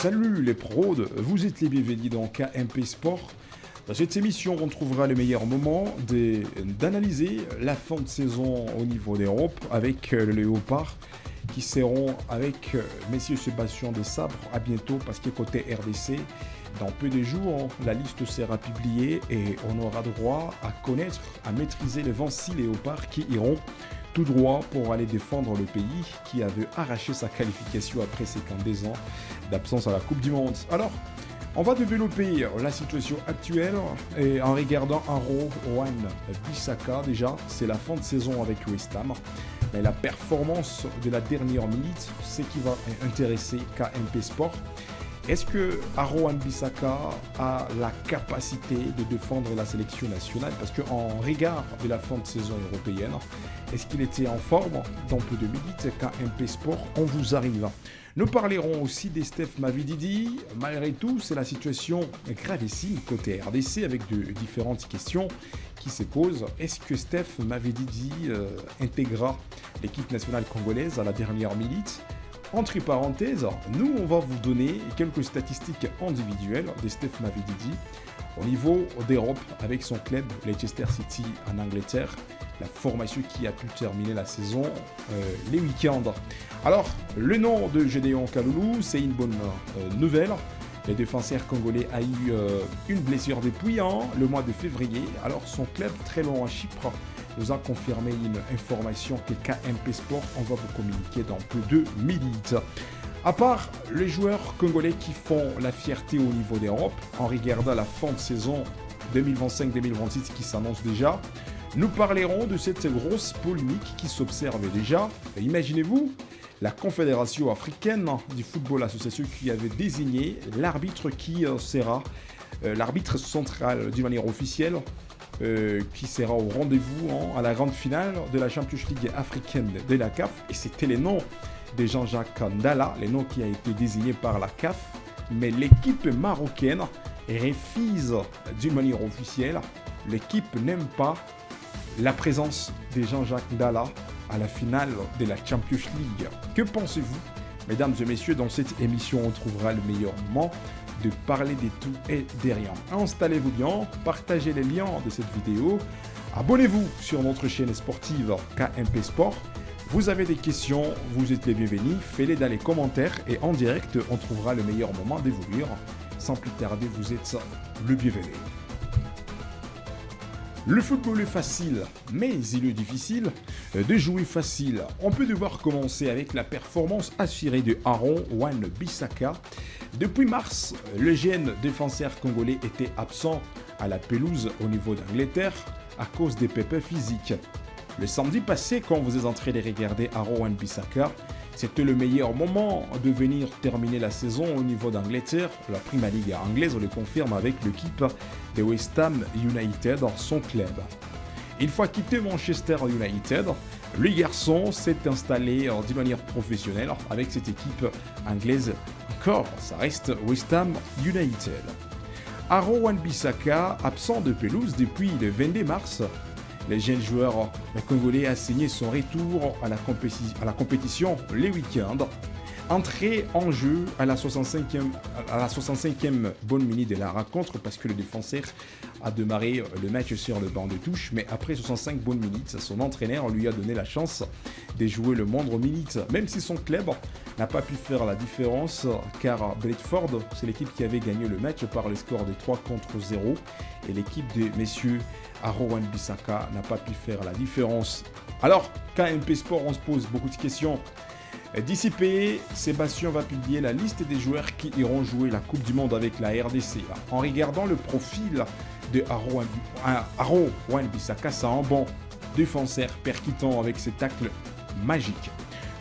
Salut les pros, vous êtes les bienvenus dans KMP Sport. Dans cette émission, on trouvera le meilleur moment d'analyser la fin de saison au niveau d'Europe avec le Léopard qui seront avec messieurs Sébastien Desabre. À bientôt parce que côté RDC, dans peu de jours, la liste sera publiée et on aura droit à connaître, à maîtriser les 26 Léopards qui iront tout droit pour aller défendre le pays qui avait arraché sa qualification après 52 ans d'absence à la Coupe du Monde. Alors, on va développer la situation actuelle et en regardant Aro Wan-Bissaka. Déjà, c'est la fin de saison avec West Ham. Mais la performance de la dernière minute, c'est qui va intéresser KMP Sport. Est-ce que Aro Wan-Bissaka a la capacité de défendre la sélection nationale? Parce qu'en regard de la fin de saison européenne, est-ce qu'il était en forme? Dans peu de minutes, KMP Sport, on vous arrive. Nous parlerons aussi des Steph Mavididi. Malgré tout, c'est la situation gravissime côté RDC avec de différentes questions qui se posent. Est-ce que Steph Mavididi intégrera l'équipe nationale congolaise à la dernière minute? Entre parenthèses, nous, on va vous donner quelques statistiques individuelles de Steph Mavididi au niveau d'Europe avec son club Leicester City en Angleterre, la formation qui a pu terminer la saison les week-ends. Alors, le nom de Gédéon Kaloulou, c'est une bonne nouvelle. Le défenseur congolais a eu une blessure depuis le mois de février. Alors, son club, très long à Chypre, nous a confirmé une information que KMP Sport, on va vous communiquer dans peu de minutes. À part les joueurs congolais qui font la fierté au niveau d'Europe, en regardant la fin de saison 2025-2026 qui s'annonce déjà, nous parlerons de cette grosse polémique qui s'observe déjà. Imaginez-vous, la Confédération africaine du football association qui avait désigné l'arbitre qui sera l'arbitre central d'une manière officielle qui sera au rendez-vous à la grande finale de la Champions League africaine de la CAF. Et c'était les noms de Jean-Jacques Ndala, les noms qui a été désignés par la CAF. Mais l'équipe marocaine refuse d'une manière officielle. L'équipe n'aime pas la présence de Jean-Jacques Ndala à la finale de la Champions League. Que pensez-vous? Mesdames et messieurs, dans cette émission, on trouvera le meilleur moment de parler de tout et de rien. Installez-vous bien, partagez les liens de cette vidéo, abonnez-vous sur notre chaîne sportive KMP Sport. Vous avez des questions, vous êtes les bienvenus, faites-les dans les commentaires et en direct, on trouvera le meilleur moment d'évoluer. Sans plus tarder, vous êtes le bienvenu. Le football est facile, mais il est difficile de jouer facile. On peut devoir commencer avec la performance assurée de Aro Wan-Bissaka. Depuis mars, le jeune défenseur congolais était absent à la pelouse au niveau d'Angleterre à cause des pépins physiques. Le samedi passé, quand vous êtes en train de regarder Aro Wan-Bissaka, c'était le meilleur moment de venir terminer la saison au niveau d'Angleterre. La Premier League anglaise, on le confirme avec l'équipe de West Ham United, son club. Une fois quitté Manchester United, le garçon s'est installé d'une manière professionnelle avec cette équipe anglaise. Encore, ça reste West Ham United. Aro Wan-Bissaka, absent de pelouse depuis le 22 mars, le jeune joueur congolais a signé son retour à la compétition les week-ends. Entré en jeu à la 65e bonne minute de la rencontre parce que le défenseur a démarré le match sur le banc de touche. Mais après 65 bonnes minutes, son entraîneur lui a donné la chance de jouer le moindre minute. Même si son club n'a pas pu faire la différence car Brentford, c'est l'équipe qui avait gagné le match par le score de 3-0. Et l'équipe de messieurs Aro Wan-Bissaka n'a pas pu faire la différence. Alors, KMP Sport, on se pose beaucoup de questions. D'ici peu, Sébastien va publier la liste des joueurs qui iront jouer la Coupe du Monde avec la RDC. En regardant le profil de Aro Wan-Bissaka, c'est un bon défenseur percutant avec ses tacles magiques.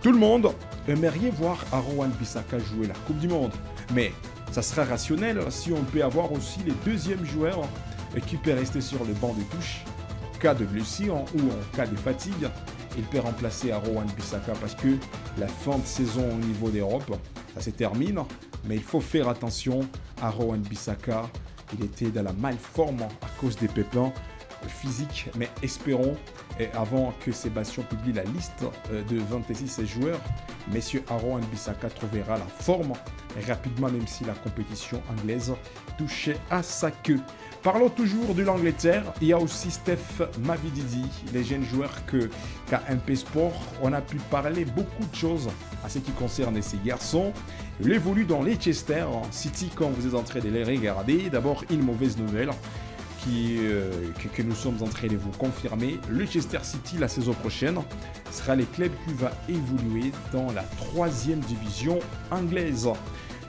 Tout le monde aimerait voir Aro Wan-Bissaka jouer la Coupe du Monde. Mais ça sera rationnel si on peut avoir aussi les deuxièmes joueurs qui peut rester sur le banc de touche en cas de blessure ou en cas de fatigue. Il peut remplacer Aro Wan-Bissaka parce que la fin de saison au niveau d'Europe, ça se termine. Mais il faut faire attention, Aro Wan-Bissaka, il était dans la malforme à cause des pépins physiques. Mais espérons, avant que Sébastien publie la liste de 26 joueurs, Messieurs Aaron Wan-Bissaka trouvera la forme rapidement, même si la compétition anglaise touchait à sa queue. Parlons toujours de l'Angleterre, il y a aussi Steph Mavididi, les jeunes joueurs qu'à MP Sport, on a pu parler beaucoup de choses à ce qui concerne ces garçons. Il évolue dans Leicester City, quand vous êtes en train de les regarder. D'abord, une mauvaise nouvelle que nous sommes en train de vous confirmer. Leicester City, la saison prochaine, sera le club qui va évoluer dans la 3e division anglaise.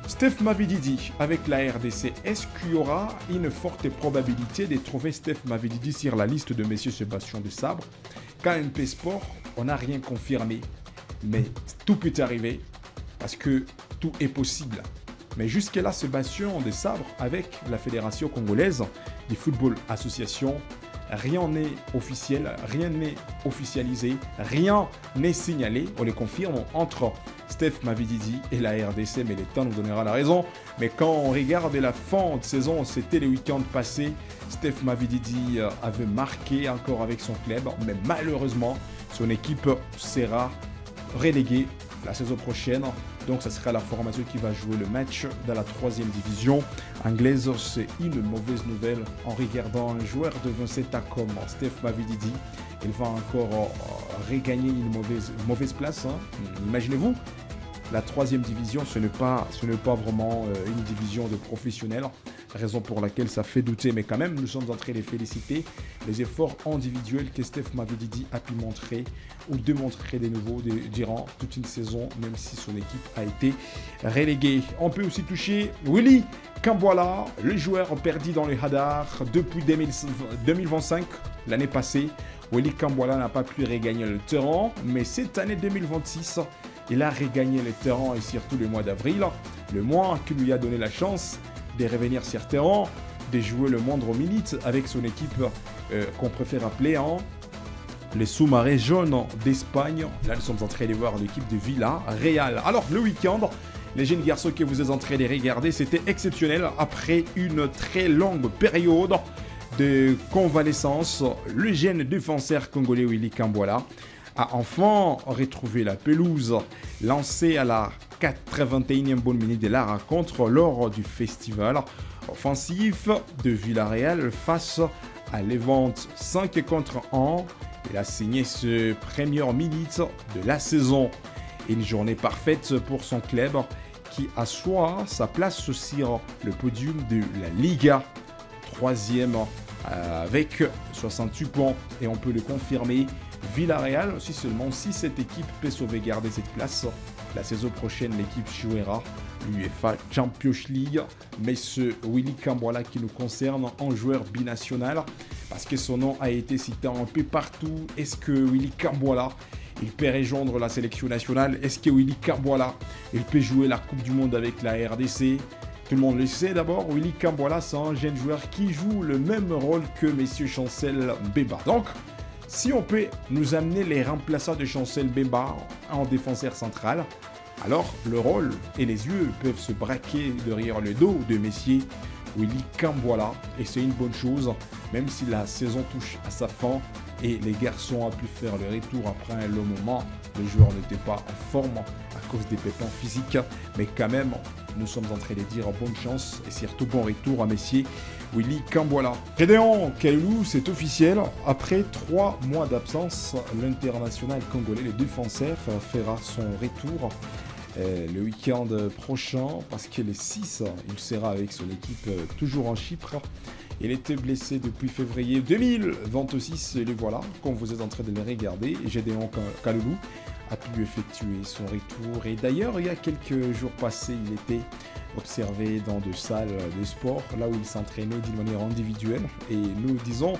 Steph Mavididi avec la RDC, est-ce qu'il y aura une forte probabilité de trouver Steph Mavididi sur la liste de messieurs Sébastien de Sabre? KMP Sport, on n'a rien confirmé, mais tout peut arriver parce que tout est possible. Mais jusque-là, Sébastien de Sabre, avec la Fédération congolaise du football association, rien n'est officiel, rien n'est officialisé, rien n'est signalé, on les confirme, entre Steph Mavididi et la RDC, mais le temps nous donnera la raison. Mais quand on regarde la fin de saison, c'était le week-end passé, Steph Mavididi avait marqué encore avec son club, mais malheureusement, son équipe sera reléguée la saison prochaine. Donc, ça sera la formation qui va jouer le match dans la 3e division anglaise. C'est une mauvaise nouvelle en regardant un joueur de 27 ans comme Steph Mavididi. Il va encore regagner une mauvaise place. Imaginez-vous, la 3e division, ce n'est pas vraiment une division de professionnels. Raison pour laquelle ça fait douter, mais quand même, nous sommes en train de féliciter les efforts individuels que Steph Mavididi a pu montrer ou démontrer de nouveau durant toute une saison, même si son équipe a été reléguée. On peut aussi toucher Willy Kambwala, le joueur perdu dans le Hadar depuis 2025, l'année passée. Willy Kambwala n'a pas pu regagner le terrain, mais cette année 2026, il a regagné le terrain et surtout le mois d'avril, le mois qui lui a donné la chance de revenir sur terrain, de jouer le moindre minute avec son équipe qu'on préfère appeler les sous-marins jaunes d'Espagne. Là, nous sommes en train de voir l'équipe de Villarreal. Alors, le week-end, les jeunes garçons que vous êtes en train de regarder, c'était exceptionnel. Après une très longue période de convalescence, le jeune défenseur congolais Willy Kambwala a enfin retrouvé la pelouse, lancé à la 81e bonne minute de la rencontre lors du festival offensif de Villarreal face à Levante 5 contre 1. Il a signé ce première minute de la saison. Une journée parfaite pour son club qui assoit sa place sur le podium de la Liga, 3e avec 68 points. Et on peut le confirmer, Villarreal, si seulement si cette équipe peut sauvegarder cette place, la saison prochaine, l'équipe jouera l'UEFA Champions League. Mais ce Willy Kambwala qui nous concerne, un joueur binational, parce que son nom a été cité un peu partout. Est-ce que Willy Kambwala, il peut rejoindre la sélection nationale? Est-ce que Willy Kambwala, il peut jouer la Coupe du Monde avec la RDC? Tout le monde le sait d'abord, Willy Kambwala, c'est un jeune joueur qui joue le même rôle que Messieurs Chancel Mbemba. Donc, si on peut nous amener les remplaçants de Chancel Mbemba en défenseur central, alors le rôle et les yeux peuvent se braquer derrière le dos de Messieurs Willy Kambwala. Et c'est une bonne chose, même si la saison touche à sa fin et les garçons ont pu faire le retour après un long moment. Les joueurs n'étaient pas en forme à cause des pépins physiques, mais quand même, nous sommes en train de dire bonne chance et surtout bon retour à Messieurs Willy Kambwala. Gédéon Kalulu, c'est officiel. Après 3 mois d'absence, l'international congolais, le défenseur, fera son retour le week-end prochain parce que le 6, il sera avec son équipe toujours en Chypre. Il était blessé depuis février 2026 et le voilà, comme vous êtes en train de le regarder. Gédéon Kalulu a pu effectuer son retour. Et d'ailleurs, il y a quelques jours passés, il était observé dans des salles de sport, là où il s'entraînait d'une manière individuelle. Et nous disons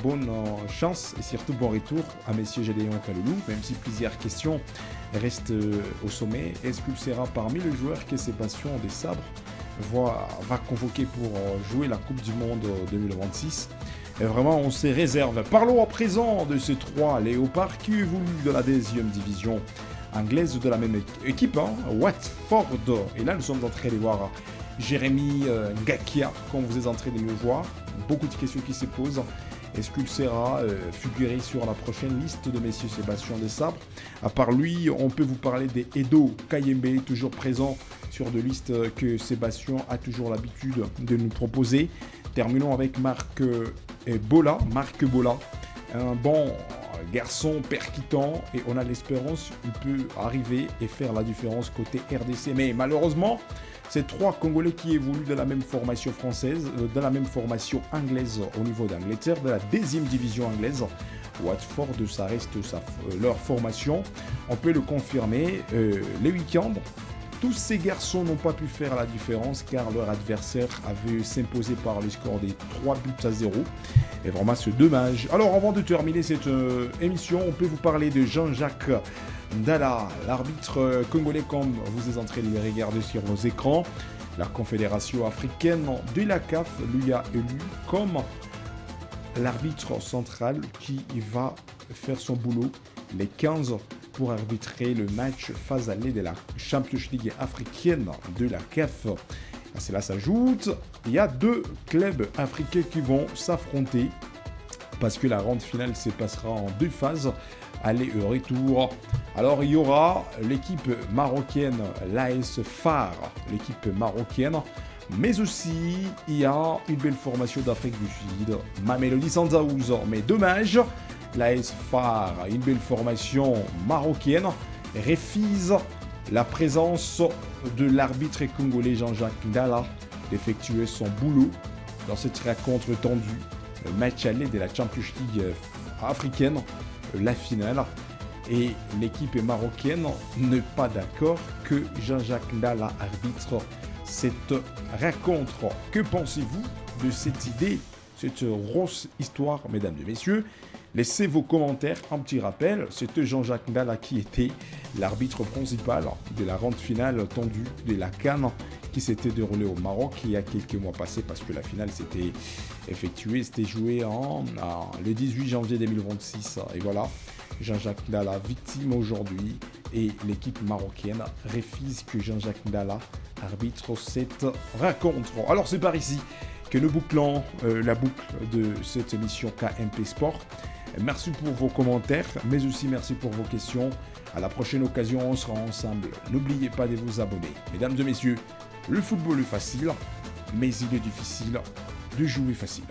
bonne chance et surtout bon retour à Messieurs Gédéon Kalulu, même si plusieurs questions restent au sommet. Est-ce qu'il sera parmi les joueurs que Sébastien des Sabres va convoquer pour jouer la Coupe du Monde 2026? Et vraiment, on se réserve. Parlons à présent de ces 3 léopards qui évoluent de la 2e division anglaise de la même équipe, Watford. Et là, nous sommes en train de voir Jérémy Ngakia, comme vous êtes en train de le voir. Beaucoup de questions qui se posent. Est-ce qu'il sera figuré sur la prochaine liste de messieurs Sébastien Desabre? À part lui, on peut vous parler des Edo Kayembe, toujours présent sur de listes que Sébastien a toujours l'habitude de nous proposer. Terminons avec Marc Bola, un bon garçon percutant et on a l'espérance qu'il peut arriver et faire la différence côté RDC. Mais malheureusement, ces trois Congolais qui évoluent dans la même formation française, dans la même formation anglaise au niveau d'Angleterre, de la deuxième division anglaise, Watford, ça reste leur formation. On peut le confirmer, les week-ends, tous ces garçons n'ont pas pu faire la différence car leur adversaire avait s'imposé par le score des 3-0. Et vraiment, c'est dommage. Alors, avant de terminer cette émission, on peut vous parler de Jean-Jacques Ndala, l'arbitre congolais comme vous êtes en train de le regarder sur vos écrans. La Confédération africaine de la CAF lui a élu comme l'arbitre central qui va faire son boulot les 15 pour arbitrer le match phase allée de la Champions League africaine de la CAF. À cela s'ajoute, il y a deux clubs africains qui vont s'affronter parce que la ronde finale se passera en deux phases, aller et retour. Alors il y aura l'équipe marocaine, l'AS FAR, l'équipe marocaine, mais aussi il y a une belle formation d'Afrique du Sud, Mamelodi Sundowns. Mais dommage, l'AS FAR, une belle formation marocaine, refuse la présence de l'arbitre congolais Jean-Jacques Ndala d'effectuer son boulot dans cette rencontre tendue, le match aller de la Champions League africaine, la finale. Et l'équipe marocaine n'est pas d'accord que Jean-Jacques Ndala arbitre cette rencontre. Que pensez-vous de cette idée, cette grosse histoire, mesdames et messieurs? Laissez vos commentaires. Un petit rappel, c'était Jean-Jacques Ndala qui était l'arbitre principal de la ronde finale tendue de la CAN qui s'était déroulée au Maroc il y a quelques mois passés parce que la finale s'était effectuée, c'était joué le 18 janvier 2026. Et voilà, Jean-Jacques Ndala victime aujourd'hui et l'équipe marocaine refuse que Jean-Jacques Ndala arbitre cette rencontre. Alors c'est par ici que nous bouclons la boucle de cette émission KMP Sport. Merci pour vos commentaires, mais aussi merci pour vos questions. À la prochaine occasion, on sera ensemble. N'oubliez pas de vous abonner. Mesdames et messieurs, le football est facile, mais il est difficile de jouer facile.